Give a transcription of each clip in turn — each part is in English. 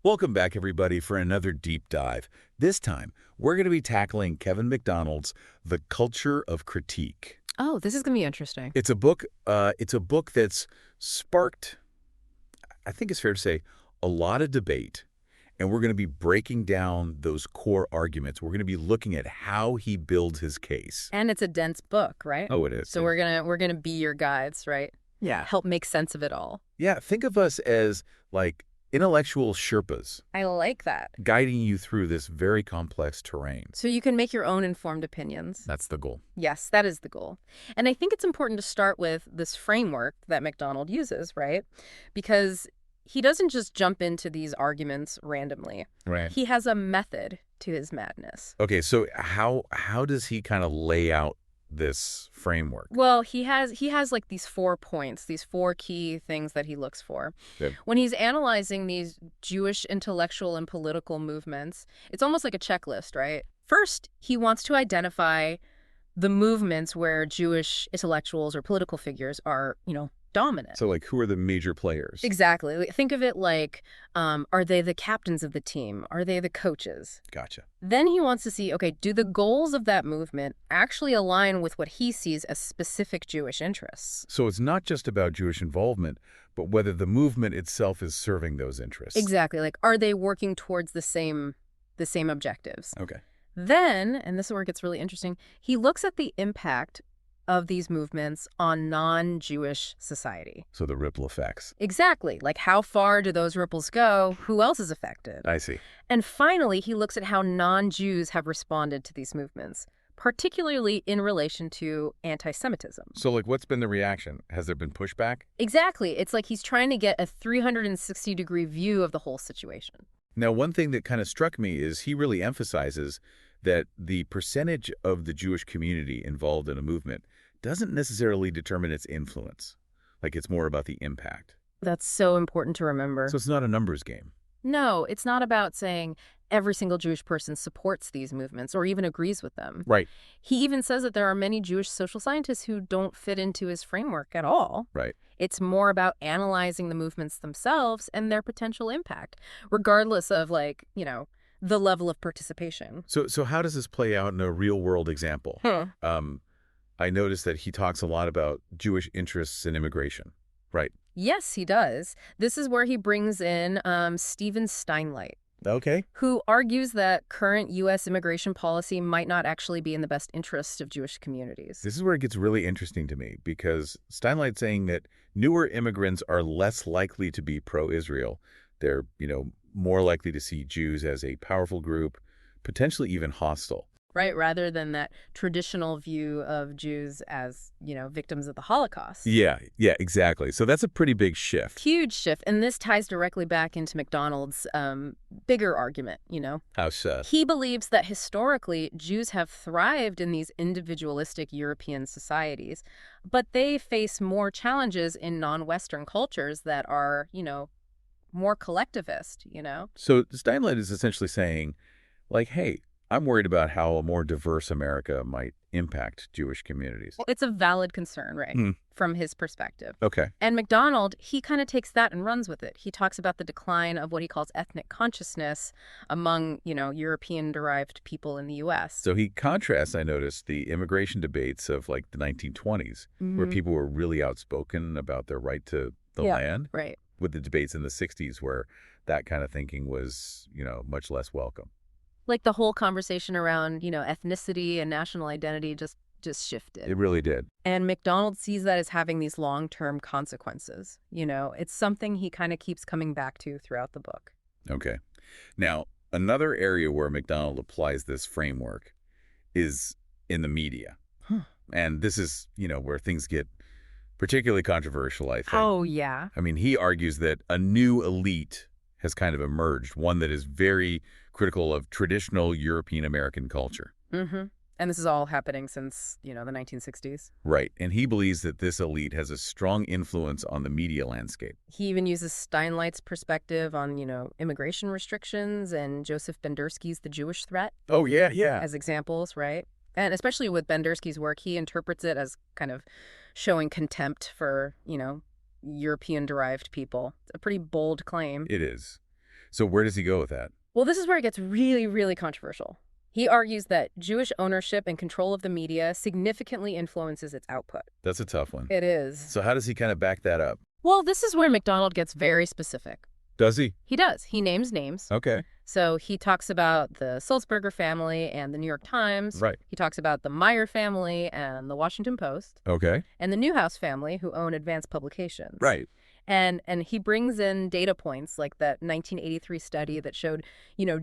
Welcome back, everybody, for another deep dive. This time, we're going to be tackling Kevin McDonald's The Culture of Critique. Oh, this is going to be interesting. It's a book. It's a book that's sparked, I think it's fair to say, a lot of debate. And we're going to be breaking down those core arguments. We're going to be looking at how he builds his case. And it's a dense book, right? Oh, it is. So we're gonna be your guides, right? Yeah. Help make sense of it all. Yeah, think of us as like intellectual Sherpas I like that. guiding you through this very complex terrain. So you can make your own informed opinions. That's the goal. Yes, that is the goal. And I think it's important to start with this framework that MacDonald uses, right? Because he doesn't just jump into these arguments randomly. Right. He has a method to his madness. Okay, so how does he kind of lay out this framework? Well, he has like these 4 points, these 4 key things that he looks for. Good. When he's analyzing these Jewish intellectual and political movements, it's almost like a checklist, right? First, he wants to identify the movements where Jewish intellectuals or political figures are, dominant. So, like, who are the major players? Exactly. Think of it like, are they the captains of the team? Are they the coaches? Gotcha. Then he wants to see, okay, do the goals of that movement actually align with what he sees as specific Jewish interests? So it's not just about Jewish involvement, but whether the movement itself is serving those interests. Exactly. Like, are they working towards the same objectives? Okay. Then, and this is where it gets really interesting, he looks at the impact of these movements on non-Jewish society. So the ripple effects. Exactly. Like, how far do those ripples go? Who else is affected? I see. And finally, he looks at how non-Jews have responded to these movements, particularly in relation to anti-Semitism. So, like, what's been the reaction? Has there been pushback? Exactly. It's like he's trying to get a 360-degree view of the whole situation. Now, one thing that kind of struck me is he really emphasizes that the percentage of the Jewish community involved in a movement doesn't necessarily determine its influence. Like, it's more about the impact. That's so important to remember. So it's not a numbers game. No, it's not about saying every single Jewish person supports these movements or even agrees with them. Right. He even says that there are many Jewish social scientists who don't fit into his framework at all. Right. It's more about analyzing the movements themselves and their potential impact, regardless of, the level of participation. So how does this play out in a real-world example? I noticed that he talks a lot about Jewish interests in immigration. Right. Yes, he does. This is where he brings in Stephen Steinlight, Okay. who argues that current U.S. immigration policy might not actually be in the best interest of Jewish communities. This is where it gets really interesting to me, because Steinlight's saying that newer immigrants are less likely to be pro-Israel. They're, more likely to see Jews as a powerful group, potentially even hostile. Right, rather than that traditional view of Jews as, victims of the Holocaust. Yeah, exactly. So that's a pretty big shift. Huge shift. And this ties directly back into MacDonald's bigger argument, How so? He believes that historically, Jews have thrived in these individualistic European societies, but they face more challenges in non-Western cultures that are, more collectivist, So Steinlight is essentially saying, like, hey, I'm worried about how a more diverse America might impact Jewish communities. It's a valid concern, right, from his perspective. Okay. And MacDonald, he kind of takes that and runs with it. He talks about the decline of what he calls ethnic consciousness among, European-derived people in the U.S. So he contrasts, I noticed, the immigration debates of, like, the 1920s, where people were really outspoken about their right to the land, right, with the debates in the 60s where that kind of thinking was, much less welcome. Like the whole conversation around, ethnicity and national identity just shifted. It really did. And MacDonald sees that as having these long-term consequences. It's something he kind of keeps coming back to throughout the book. Okay. Now, another area where MacDonald applies this framework is in the media. And this is, where things get particularly controversial, I think. Oh, yeah. I mean, he argues that a new elite has kind of emerged, one that is very critical of traditional European American culture. Mm-hmm. And this is all happening since, the 1960s. Right. And he believes that this elite has a strong influence on the media landscape. He even uses Steinlight's perspective on, immigration restrictions and Joseph Bendersky's The Jewish Threat. Oh, yeah. As examples, right? And especially with Bendersky's work, he interprets it as kind of showing contempt for, European-derived people. It's a pretty bold claim. It is. So where does he go with that? Well, this is where it gets really, really controversial. He argues that Jewish ownership and control of the media significantly influences its output. That's a tough one. It is. So how does he kind of back that up? Well, this is where McDonald gets very specific. Does he? He does. He names names. Okay. So he talks about the Sulzberger family and the New York Times. Right. He talks about the Meyer family and the Washington Post. Okay. And the Newhouse family, who own Advanced Publications. Right. And he brings in data points like that 1983 study that showed,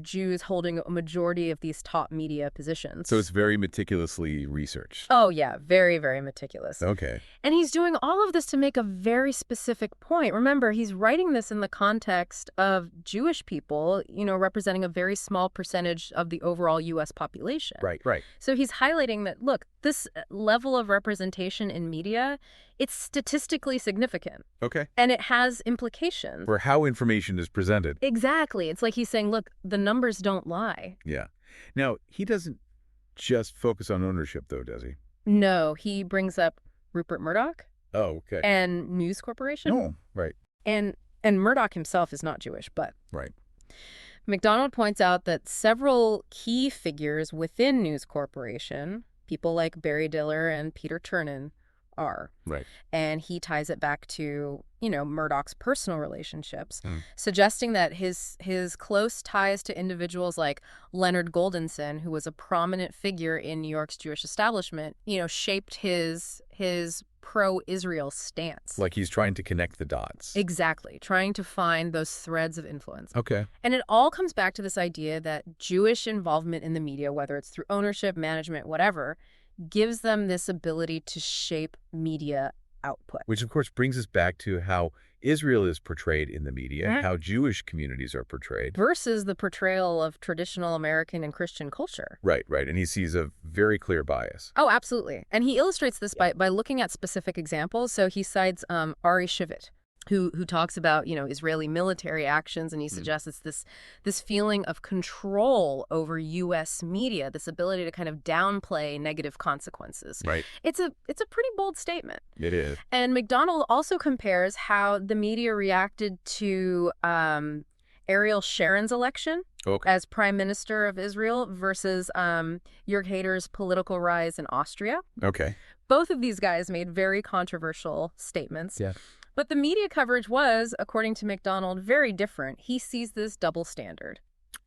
Jews holding a majority of these top media positions. So it's very meticulously researched. Oh, yeah. Very, very meticulous. Okay. And he's doing all of this to make a very specific point. Remember, he's writing this in the context of Jewish people, representing a very small percentage of the overall U.S. population. Right, right. So he's highlighting that, look, this level of representation in media, it's statistically significant. Okay. And it has implications. For how information is presented. Exactly. It's like he's saying, look, the numbers don't lie. Yeah. Now, he doesn't just focus on ownership, though, does he? No, he brings up Rupert Murdoch Oh, okay. and News Corporation. No, right. And Murdoch himself is not Jewish, but Right. McDonald points out that several key figures within News Corporation, people like Barry Diller and Peter Turnin, are. Right. And he ties it back to, Murdoch's personal relationships, Mm. suggesting that his close ties to individuals like Leonard Goldenson, who was a prominent figure in New York's Jewish establishment, shaped his pro-Israel stance. Like he's trying to connect the dots. Exactly, trying to find those threads of influence. Okay. And it all comes back to this idea that Jewish involvement in the media, whether it's through ownership, management, whatever, gives them this ability to shape media output. Which, of course, brings us back to how Israel is portrayed in the media, Mhm. how Jewish communities are portrayed. Versus the portrayal of traditional American and Christian culture. Right, right. And he sees a very clear bias. Oh, absolutely. And he illustrates this by looking at specific examples. So he cites Ari Shivit, who talks about, Israeli military actions, and he suggests it's this feeling of control over U.S. media, this ability to kind of downplay negative consequences. Right. It's a pretty bold statement. It is. And McDonald also compares how the media reacted to Ariel Sharon's election Okay. as prime minister of Israel versus Jörg Haider's political rise in Austria. Okay. Both of these guys made very controversial statements. Yeah. But the media coverage was, according to McDonald, very different. He sees this double standard.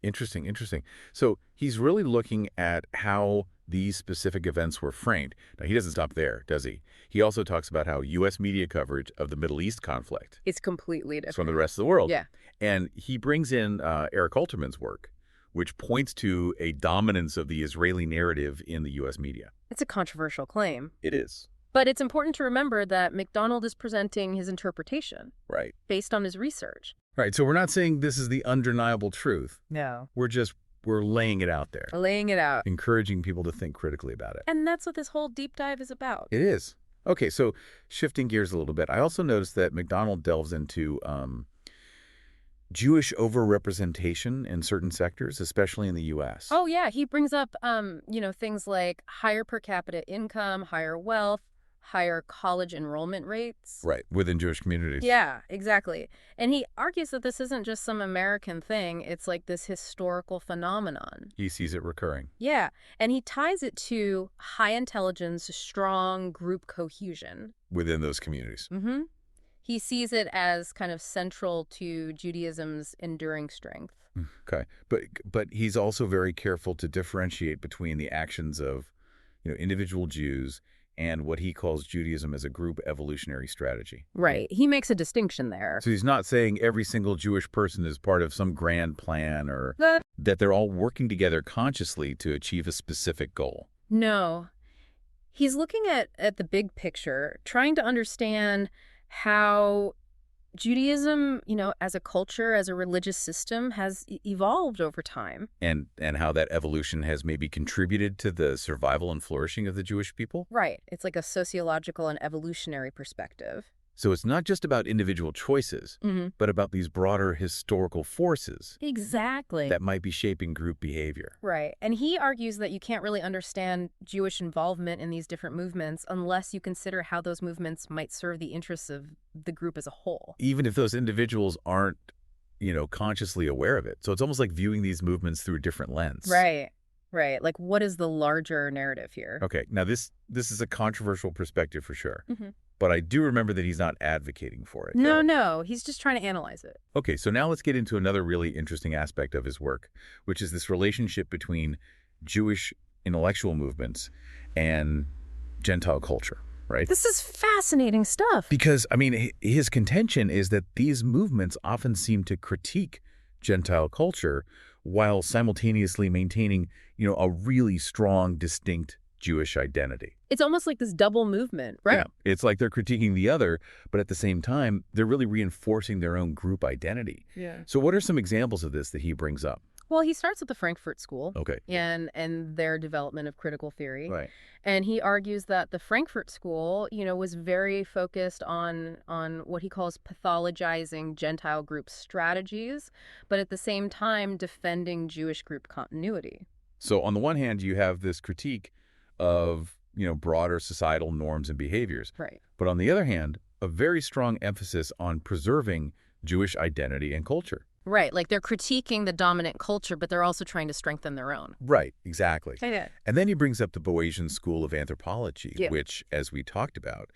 Interesting, interesting. So he's really looking at how these specific events were framed. Now, he doesn't stop there, does he? He also talks about how U.S. media coverage of the Middle East conflict It's completely is different. from the rest of the world. Yeah. And he brings in Eric Alterman's work, which points to a dominance of the Israeli narrative in the U.S. media. It's a controversial claim. It is. But it's important to remember that McDonald is presenting his interpretation Right. based on his research. Right. So we're not saying this is the undeniable truth. No. We're laying it out there, Laying it out. encouraging people to think critically about it. And that's what this whole deep dive is about. It is. Okay, so shifting gears a little bit, I also noticed that McDonald delves into Jewish overrepresentation in certain sectors, especially in the U.S. Oh, yeah. He brings up, things like higher per capita income, higher wealth, higher college enrollment rates. Right, within Jewish communities. Yeah, exactly. And he argues that this isn't just some American thing. It's like this historical phenomenon. He sees it recurring. Yeah. And he ties it to high intelligence, strong group cohesion. Within those communities. Mm-hmm. He sees it as kind of central to Judaism's enduring strength. Okay, but he's also very careful to differentiate between the actions of, individual Jews and what he calls Judaism as a group evolutionary strategy. Right. He makes a distinction there. So he's not saying every single Jewish person is part of some grand plan or that they're all working together consciously to achieve a specific goal. No. He's looking at the big picture, trying to understand how Judaism, as a culture, as a religious system, has evolved over time. And how that evolution has maybe contributed to the survival and flourishing of the Jewish people? Right. It's like a sociological and evolutionary perspective. So it's not just about individual choices, but about these broader historical forces Exactly. that might be shaping group behavior. Right. And he argues that you can't really understand Jewish involvement in these different movements unless you consider how those movements might serve the interests of the group as a whole. Even if those individuals aren't consciously aware of it. So it's almost like viewing these movements through a different lens. Right. Right. Like, what is the larger narrative here? Okay, now this is a controversial perspective for sure. Hmm. But I do remember that he's not advocating for it. No, no. He's just trying to analyze it. Okay, so now let's get into another really interesting aspect of his work, which is this relationship between Jewish intellectual movements and Gentile culture, right? This is fascinating stuff. Because, I mean, his contention is that these movements often seem to critique Gentile culture while simultaneously maintaining, a really strong, distinct Jewish identity. It's almost like this double movement, right? Yeah, it's like they're critiquing the other, but at the same time, they're really reinforcing their own group identity. Yeah. So what are some examples of this that he brings up? Well, he starts with the Frankfurt School. Okay. And their development of critical theory. Right. And he argues that the Frankfurt School, was very focused on what he calls pathologizing Gentile group strategies, but at the same time defending Jewish group continuity. So on the one hand, you have this critique of, broader societal norms and behaviors. Right. But on the other hand, a very strong emphasis on preserving Jewish identity and culture. Right. Like they're critiquing the dominant culture, but they're also trying to strengthen their own. Right, exactly. Yeah. And then he brings up the Boasian School of Anthropology, Yeah. which, as we talked about,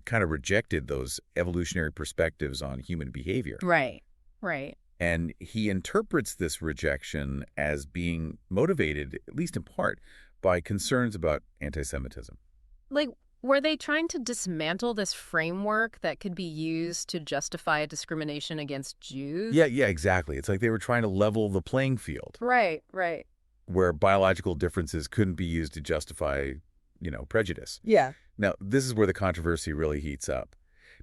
kind of rejected those evolutionary perspectives on human behavior. Right. Right. And he interprets this rejection as being motivated, at least in part, by concerns about anti-Semitism. Like, were they trying to dismantle this framework that could be used to justify a discrimination against Jews? Yeah, exactly. It's like they were trying to level the playing field. Right, right. Where biological differences couldn't be used to justify, prejudice. Yeah. Now, this is where the controversy really heats up.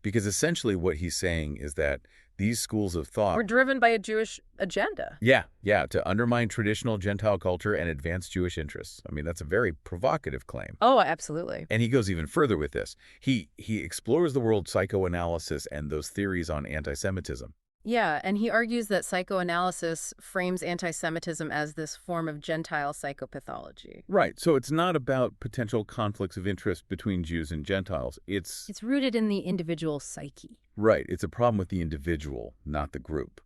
Because essentially what he's saying is that these schools of thought We're driven by a Jewish agenda. Yeah, to undermine traditional Gentile culture and advance Jewish interests. I mean, that's a very provocative claim. Oh, absolutely. And he goes even further with this. He explores the world psychoanalysis and those theories on anti-Semitism. Yeah, and he argues that psychoanalysis frames anti-Semitism as this form of Gentile psychopathology. Right. So it's not about potential conflicts of interest between Jews and Gentiles. It's rooted in the individual psyche. Right. It's a problem with the individual, not the group.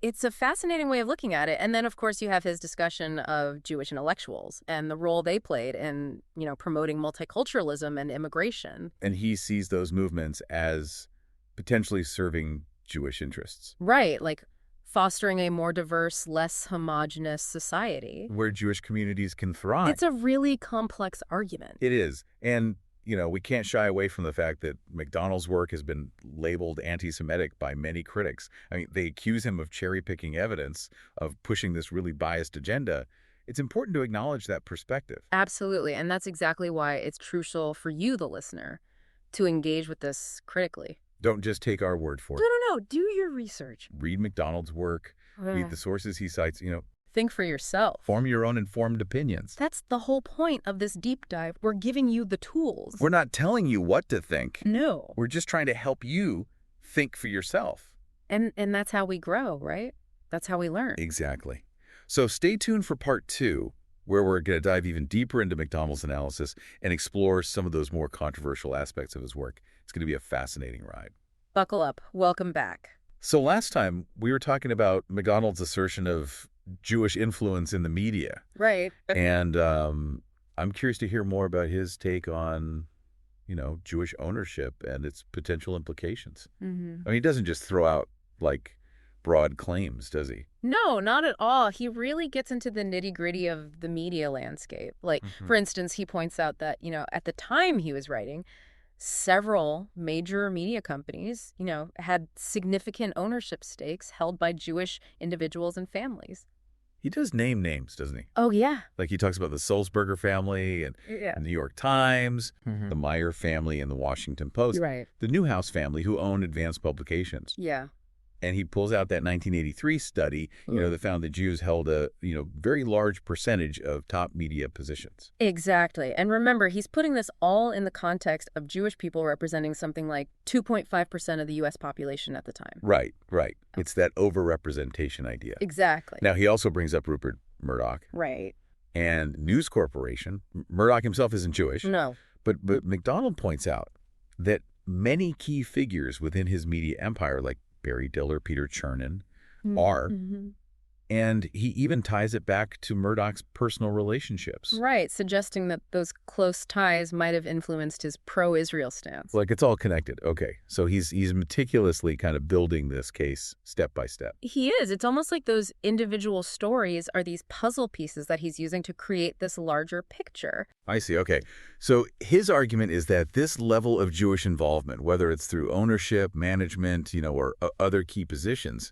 It's a fascinating way of looking at it. And then, of course, you have his discussion of Jewish intellectuals and the role they played in, promoting multiculturalism and immigration. And he sees those movements as potentially serving Jewish interests. Right, like fostering a more diverse, less homogenous society. Where Jewish communities can thrive. It's a really complex argument. It is. And, we can't shy away from the fact that McDonald's work has been labeled anti-Semitic by many critics. I mean, they accuse him of cherry-picking evidence, of pushing this really biased agenda. It's important to acknowledge that perspective. Absolutely. And that's exactly why it's crucial for you, the listener, to engage with this critically. Don't just take our word for it. No. Do your research. Read McDonald's work. Read the sources he cites. Think for yourself. Form your own informed opinions. That's the whole point of this deep dive. We're giving you the tools. We're not telling you what to think. No. We're just trying to help you think for yourself. And that's how we grow, right? That's how we learn. Exactly. So stay tuned for part 2, where we're going to dive even deeper into McDonald's analysis and explore some of those more controversial aspects of his work. It's going to be a fascinating ride. Buckle up. Welcome back. So last time, we were talking about McDonald's assertion of Jewish influence in the media. Right. And I'm curious to hear more about his take on, Jewish ownership and its potential implications. Mm-hmm. I mean, he doesn't just throw out, broad claims, does he? No, not at all. He really gets into the nitty-gritty of the media landscape. For instance, he points out that, at the time he was writing, several major media companies, had significant ownership stakes held by Jewish individuals and families. He does name names, doesn't he? Oh, yeah. Like he talks about the Sulzberger family and the New York Times, the Meyer family and the Washington Post, Right. the Newhouse family who owned Advanced Publications. Yeah. And he pulls out that 1983 study, that found that Jews held a, very large percentage of top media positions. Exactly. And remember, he's putting this all in the context of Jewish people representing something like 2.5% of the U.S. population at the time. Right. It's that overrepresentation idea. Exactly. Now, he also brings up Rupert Murdoch. Right. And News Corporation. Murdoch himself isn't Jewish. No. But McDonald points out that many key figures within his media empire, like Barry Diller, Peter Chernin, are. Mm-hmm. And he even ties it back to Murdoch's personal relationships. Right, suggesting that those close ties might have influenced his pro-Israel stance. Like, it's all connected. Okay, so he's meticulously kind of building this case step by step. He is. It's almost like those individual stories are these puzzle pieces that he's using to create this larger picture. I see. Okay. So his argument is that this level of Jewish involvement, whether it's through ownership, management, or other key positions,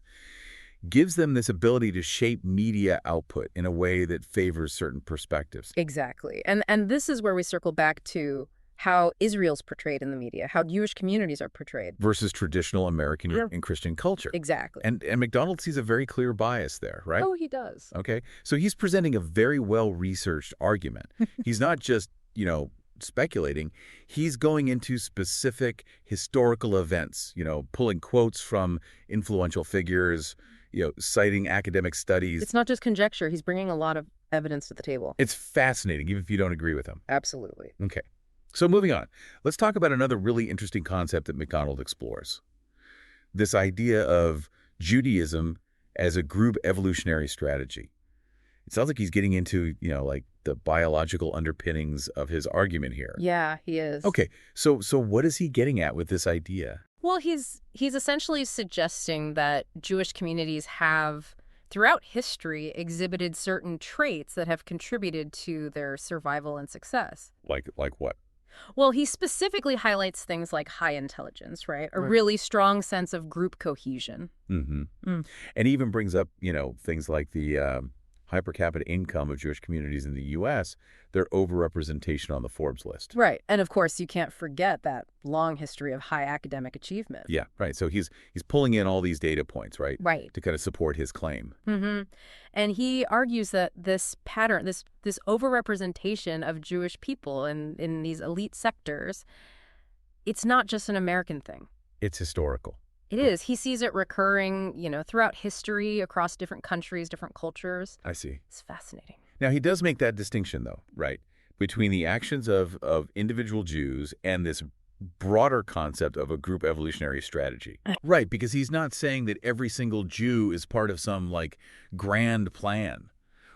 gives them this ability to shape media output in a way that favors certain perspectives. Exactly. And this is where we circle back to how Israel's portrayed in the media, how Jewish communities are portrayed. Versus traditional American and Christian culture. Exactly. And MacDonald sees a very clear bias there, right? Oh, he does. Okay. So he's presenting a very well-researched argument. He's not just, speculating. He's going into specific historical events, pulling quotes from influential figures, citing academic studies. It's not just conjecture. He's bringing a lot of evidence to the table. It's fascinating, even if you don't agree with him. Absolutely. Okay. So moving on, let's talk about another really interesting concept that MacDonald explores. This idea of Judaism as a group evolutionary strategy. It sounds like he's getting into, like the biological underpinnings of his argument here. Yeah, he is. Okay. So what is he getting at with this idea? Well, he's essentially suggesting that Jewish communities have, throughout history, exhibited certain traits that have contributed to their survival and success. Like what? Well, he specifically highlights things like high intelligence, right? A Right. really strong sense of group cohesion. Mm-hmm. Mm. And even brings up, things like the high per capita income of Jewish communities in the U.S., their overrepresentation on the Forbes list. Right. And of course, you can't forget that long history of high academic achievement. Yeah, right. So he's pulling in all these data points, right? Right. To kind of support his claim. Mm-hmm. And he argues that this pattern, this overrepresentation of Jewish people in these elite sectors, it's not just an American thing. It's historical. It is. He sees it recurring, throughout history, across different countries, different cultures. I see. It's fascinating. Now, he does make that distinction, though, right, between the actions of individual Jews and this broader concept of a group evolutionary strategy. Right, because he's not saying that every single Jew is part of some, grand plan,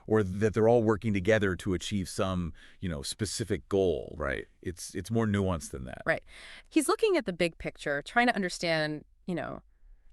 or that they're all working together to achieve some, specific goal. Right. It's more nuanced than that. Right. He's looking at the big picture, trying to understand,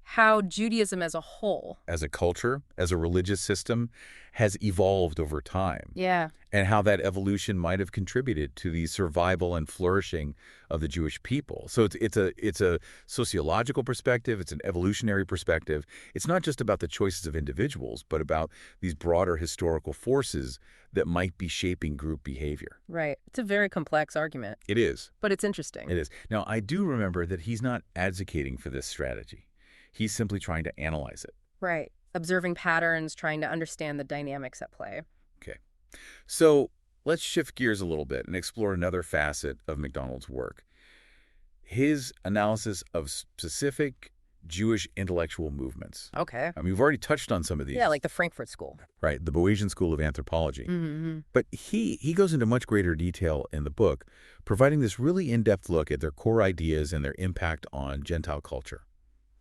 how Judaism as a whole. As a culture, as a religious system, has evolved over time. Yeah. And how that evolution might have contributed to the survival and flourishing of the Jewish people. So it's a sociological perspective, it's an evolutionary perspective. It's not just about the choices of individuals, but about these broader historical forces that might be shaping group behavior. Right. It's a very complex argument. It is. But it's interesting. It is. Now, I do remember that he's not advocating for this strategy. He's simply trying to analyze it. Right. Observing patterns, trying to understand the dynamics at play. Okay. So let's shift gears a little bit and explore another facet of MacDonald's work. His analysis of specific Jewish intellectual movements. Okay. I mean, we've already touched on some of these. Yeah, like the Frankfurt School. Right, the Boasian School of Anthropology. Mm-hmm. But he goes into much greater detail in the book, providing this really in-depth look at their core ideas and their impact on Gentile culture.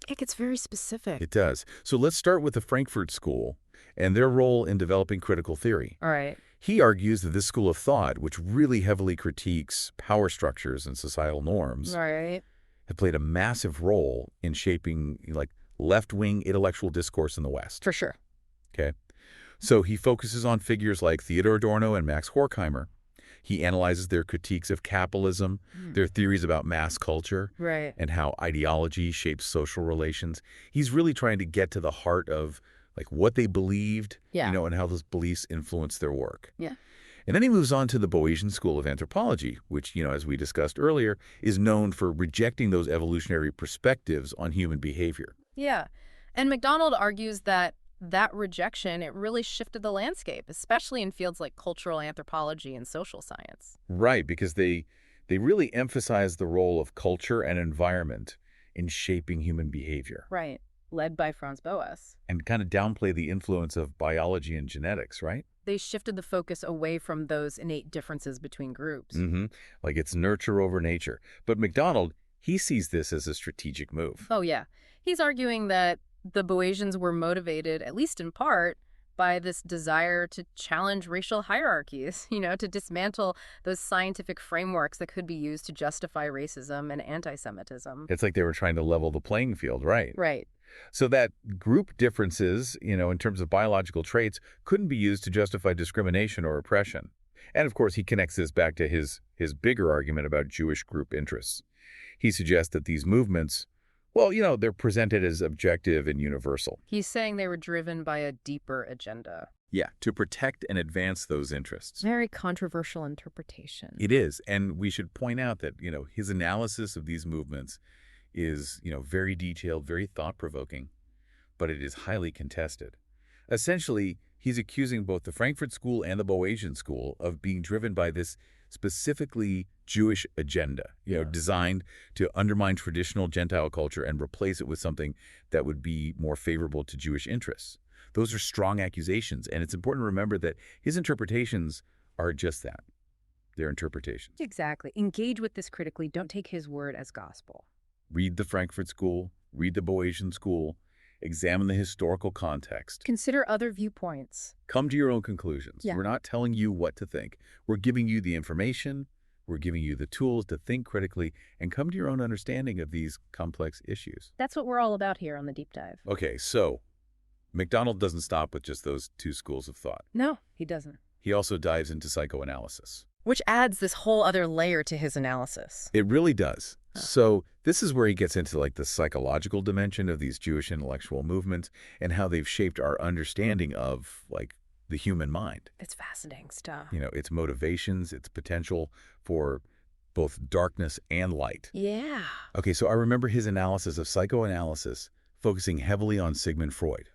It gets very specific. It does. So let's start with the Frankfurt School and their role in developing critical theory. All right. He argues that this school of thought, which really heavily critiques power structures and societal norms, All right. have played a massive role in shaping left-wing intellectual discourse in the West. For sure. Okay. So he focuses on figures like Theodor Adorno and Max Horkheimer. He analyzes their critiques of capitalism, their theories about mass culture, Right. and how ideology shapes social relations. He's really trying to get to the heart of what they believed, Yeah. and how those beliefs influenced their work. Yeah. And then he moves on to the Boasian School of Anthropology, which, as we discussed earlier, is known for rejecting those evolutionary perspectives on human behavior. Yeah. And MacDonald argues that rejection, it really shifted the landscape, especially in fields like cultural anthropology and social science. Right, because they really emphasize the role of culture and environment in shaping human behavior. Right. Led by Franz Boas. And kind of downplay the influence of biology and genetics, right? They shifted the focus away from those innate differences between groups. Mm-hmm. Like it's nurture over nature. But MacDonald, he sees this as a strategic move. Oh, yeah. He's arguing that the Boasians were motivated, at least in part, by this desire to challenge racial hierarchies, to dismantle those scientific frameworks that could be used to justify racism and anti-Semitism. It's like they were trying to level the playing field, right? Right. So that group differences, in terms of biological traits, couldn't be used to justify discrimination or oppression. And of course, he connects this back to his bigger argument about Jewish group interests. He suggests that these movements, well, they're presented as objective and universal. He's saying they were driven by a deeper agenda. Yeah, to protect and advance those interests. Very controversial interpretation. It is, and we should point out that, his analysis of these movements is, very detailed, very thought-provoking, but it is highly contested. Essentially, he's accusing both the Frankfurt School and the Boasian School of being driven by this specifically Jewish agenda, designed to undermine traditional Gentile culture and replace it with something that would be more favorable to Jewish interests. Those are strong accusations, and it's important to remember that his interpretations are just that. They're interpretations. Exactly. Engage with this critically. Don't take his word as gospel. Read the Frankfurt School, read the Boasian School, examine the historical context. Consider other viewpoints. Come to your own conclusions. Yeah. We're not telling you what to think. We're giving you the information, we're giving you the tools to think critically and come to your own understanding of these complex issues. That's what we're all about here on the Deep Dive. Okay, so MacDonald doesn't stop with just those two schools of thought. No, he doesn't. He also dives into psychoanalysis. Which adds this whole other layer to his analysis. It really does. So this is where he gets into the psychological dimension of these Jewish intellectual movements and how they've shaped our understanding of the human mind. It's fascinating stuff. Its motivations, its potential for both darkness and light. Yeah. Okay, so I remember his analysis of psychoanalysis focusing heavily on Sigmund Freud.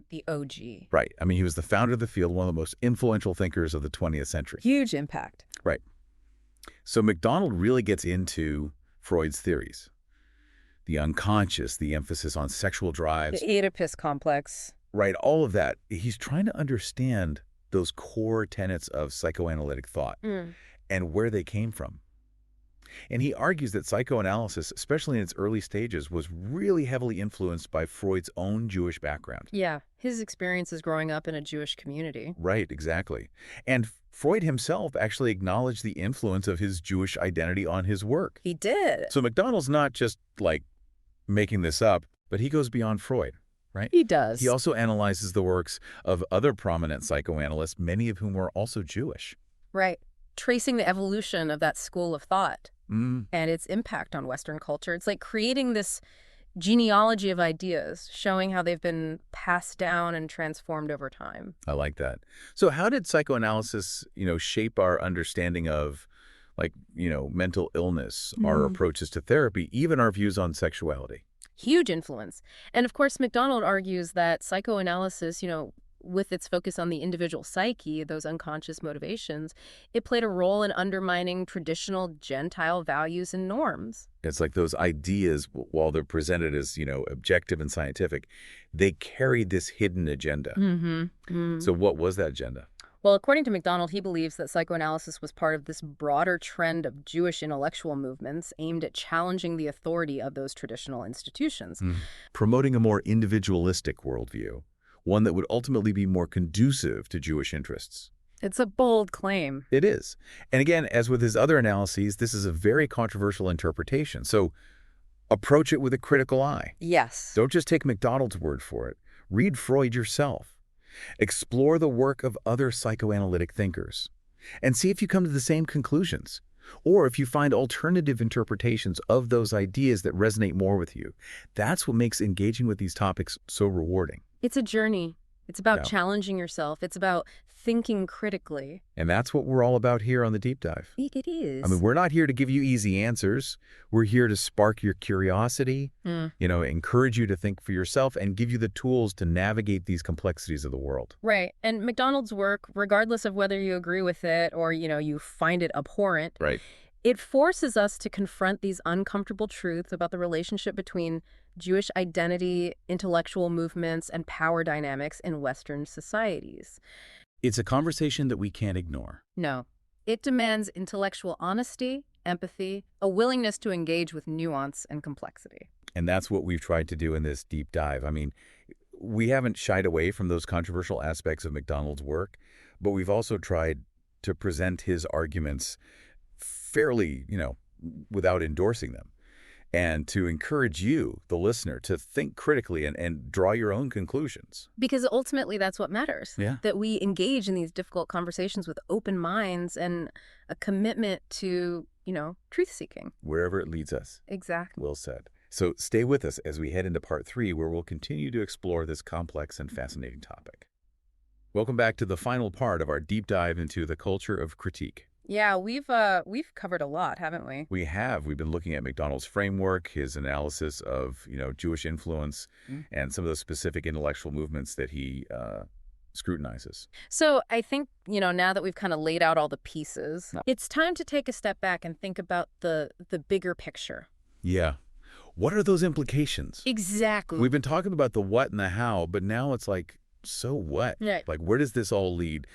The OG. Right. I mean, he was the founder of the field, one of the most influential thinkers of the 20th century. Huge impact. Right. So MacDonald really gets into Freud's theories. The unconscious, the emphasis on sexual drives. The Oedipus complex. Right, all of that. He's trying to understand those core tenets of psychoanalytic thought and where they came from. And he argues that psychoanalysis, especially in its early stages, was really heavily influenced by Freud's own Jewish background. Yeah, his experiences growing up in a Jewish community. Right, exactly. And Freud himself actually acknowledged the influence of his Jewish identity on his work. He did. So MacDonald's not just making this up, but he goes beyond Freud, right? He does. He also analyzes the works of other prominent psychoanalysts, many of whom were also Jewish. Right. Tracing the evolution of that school of thought and its impact on Western culture. It's like creating this genealogy of ideas, showing how they've been passed down and transformed over time. I like that. So how did psychoanalysis, shape our understanding of, mental illness, our approaches to therapy, even our views on sexuality? Huge influence. And of course, MacDonald argues that psychoanalysis, with its focus on the individual psyche, those unconscious motivations, it played a role in undermining traditional Gentile values and norms. It's like those ideas, while they're presented as, objective and scientific, they carried this hidden agenda. So what was that agenda? Well, according to MacDonald, he believes that psychoanalysis was part of this broader trend of Jewish intellectual movements aimed at challenging the authority of those traditional institutions. Promoting a more individualistic worldview, one that would ultimately be more conducive to Jewish interests. It's a bold claim. It is. And again, as with his other analyses, this is a very controversial interpretation. So approach it with a critical eye. Yes. Don't just take MacDonald's word for it. Read Freud yourself. Explore the work of other psychoanalytic thinkers and see if you come to the same conclusions, or if you find alternative interpretations of those ideas that resonate more with you. That's what makes engaging with these topics so rewarding. It's a journey. It's about challenging yourself. It's about thinking critically. And that's what we're all about here on The Deep Dive. It is. I mean, we're not here to give you easy answers. We're here to spark your curiosity, encourage you to think for yourself and give you the tools to navigate these complexities of the world. Right. And MacDonald's work, regardless of whether you agree with it or, you find it abhorrent, Right. It forces us to confront these uncomfortable truths about the relationship between Jewish identity, intellectual movements, and power dynamics in Western societies. It's a conversation that we can't ignore. No. It demands intellectual honesty, empathy, a willingness to engage with nuance and complexity. And that's what we've tried to do in this deep dive. I mean, we haven't shied away from those controversial aspects of MacDonald's work, but we've also tried to present his arguments fairly, without endorsing them, and to encourage you, the listener, to think critically and draw your own conclusions. Because ultimately that's what matters. Yeah. That we engage in these difficult conversations with open minds and a commitment to, truth-seeking. Wherever it leads us. Exactly. Well said. So stay with us as we head into part 3, where we'll continue to explore this complex and fascinating topic. Welcome back to the final part of our deep dive into the culture of critique. Yeah, we've covered a lot, haven't we? We have. We've been looking at MacDonald's framework, his analysis of, Jewish influence, and some of the specific intellectual movements that he scrutinizes. So I think, now that we've kind of laid out all the pieces, it's time to take a step back and think about the bigger picture. Yeah. What are those implications? Exactly. We've been talking about the what and the how, but now it's like, so what? Right. Like, where does this all lead?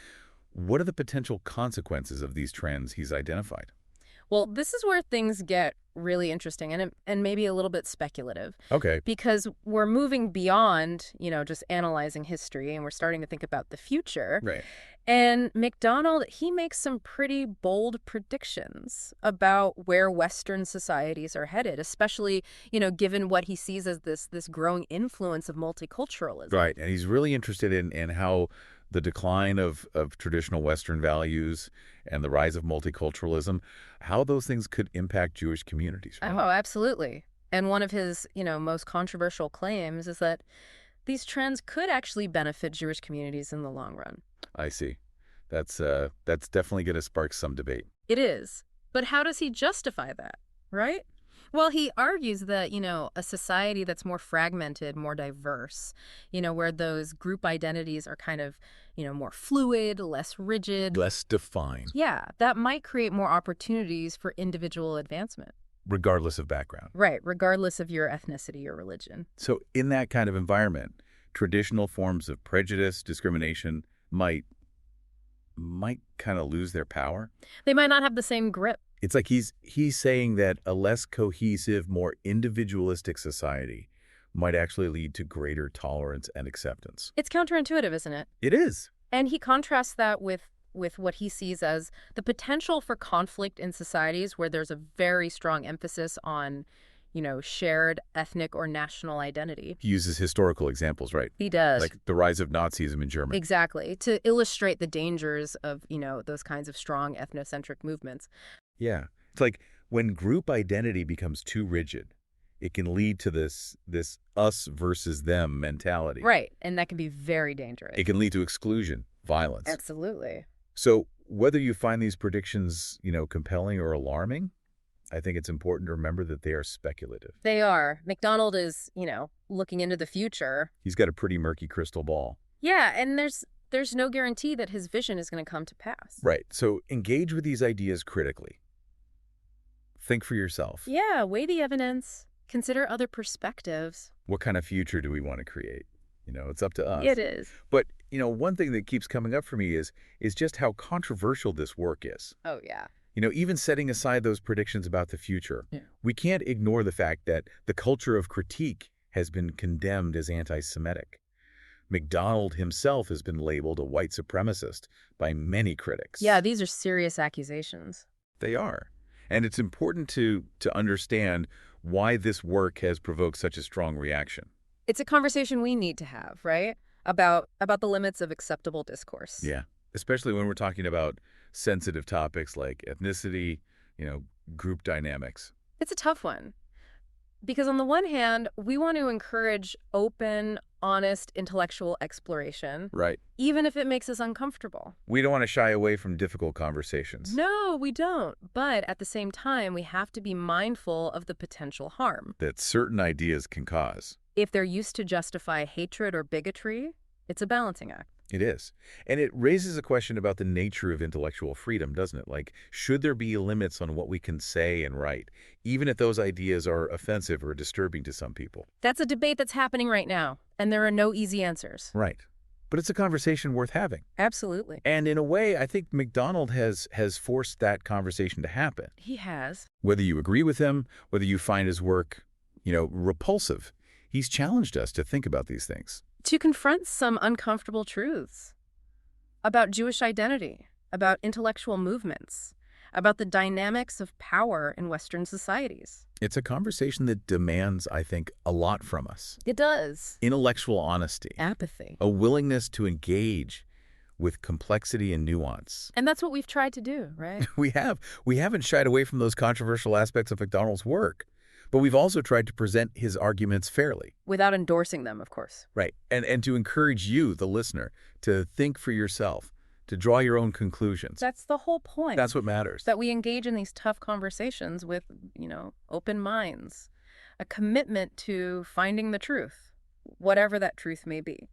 What are the potential consequences of these trends he's identified? Well, this is where things get really interesting and maybe a little bit speculative. Okay. Because we're moving beyond, just analyzing history, and we're starting to think about the future. Right. And MacDonald, he makes some pretty bold predictions about where Western societies are headed, especially, given what he sees as this growing influence of multiculturalism. Right. And he's really interested in how the decline of traditional Western values and the rise of multiculturalism, how those things could impact Jewish communities. Right? Oh, absolutely. And one of his, most controversial claims is that these trends could actually benefit Jewish communities in the long run. I see. That's definitely going to spark some debate. It is. But how does he justify that, right? Well, he argues that, a society that's more fragmented, more diverse, where those group identities are kind of, more fluid, less rigid. Less defined. Yeah, that might create more opportunities for individual advancement. Regardless of background. Right, regardless of your ethnicity or religion. So in that kind of environment, traditional forms of prejudice, discrimination might kind of lose their power. They might not have the same grip. It's like he's saying that a less cohesive, more individualistic society might actually lead to greater tolerance and acceptance. It's counterintuitive, isn't it? It is. And he contrasts that with what he sees as the potential for conflict in societies where there's a very strong emphasis on, shared ethnic or national identity. He uses historical examples, right? He does. Like the rise of Nazism in Germany. Exactly. To illustrate the dangers of, those kinds of strong ethnocentric movements. Yeah. It's like when group identity becomes too rigid, it can lead to this us versus them mentality. Right. And that can be very dangerous. It can lead to exclusion, violence. Absolutely. So whether you find these predictions, compelling or alarming, I think it's important to remember that they are speculative. They are. MacDonald is, looking into the future. He's got a pretty murky crystal ball. Yeah, and there's no guarantee that his vision is going to come to pass. Right. So engage with these ideas critically. Think for yourself. Yeah, weigh the evidence. Consider other perspectives. What kind of future do we want to create? It's up to us. It is. But, one thing that keeps coming up for me is just how controversial this work is. Oh, yeah. Even setting aside those predictions about the future, we can't ignore the fact that the culture of critique has been condemned as anti-Semitic. MacDonald himself has been labeled a white supremacist by many critics. Yeah, these are serious accusations. They are. And it's important to understand why this work has provoked such a strong reaction. It's a conversation we need to have, right? About the limits of acceptable discourse. Yeah, especially when we're talking about sensitive topics like ethnicity, group dynamics. It's a tough one. Because on the one hand, we want to encourage open, honest, intellectual exploration. Right. Even if it makes us uncomfortable. We don't want to shy away from difficult conversations. No, we don't. But at the same time, we have to be mindful of the potential harm that certain ideas can cause. If they're used to justify hatred or bigotry, it's a balancing act. It is. And it raises a question about the nature of intellectual freedom, doesn't it? Like, should there be limits on what we can say and write, even if those ideas are offensive or disturbing to some people? That's a debate that's happening right now, and there are no easy answers. Right. But it's a conversation worth having. Absolutely. And in a way, I think MacDonald has forced that conversation to happen. He has. Whether you agree with him, whether you find his work, repulsive, he's challenged us to think about these things. to confront some uncomfortable truths about Jewish identity, about intellectual movements, about the dynamics of power in Western societies. It's a conversation that demands, I think, a lot from us. It does. Intellectual honesty, Apathy. a willingness to engage with complexity and nuance. And that's what we've tried to do, right? We have. We haven't shied away from those controversial aspects of MacDonald's work, but we've also tried to present his arguments fairly. Without endorsing them, of course. Right. And to encourage you, the listener, to think for yourself, to draw your own conclusions. That's the whole point. That's what matters. That we engage in these tough conversations with, open minds, a commitment to finding the truth, whatever that truth may be.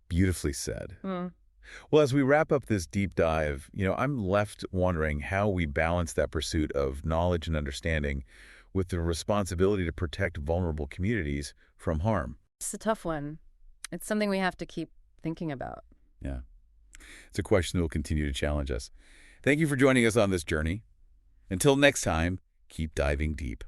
Beautifully said. Mm. Well, as we wrap up this deep dive, I'm left wondering how we balance that pursuit of knowledge and understanding with the responsibility to protect vulnerable communities from harm. It's a tough one. It's something we have to keep thinking about. Yeah. It's a question that will continue to challenge us. Thank you for joining us on this journey. Until next time, keep diving deep.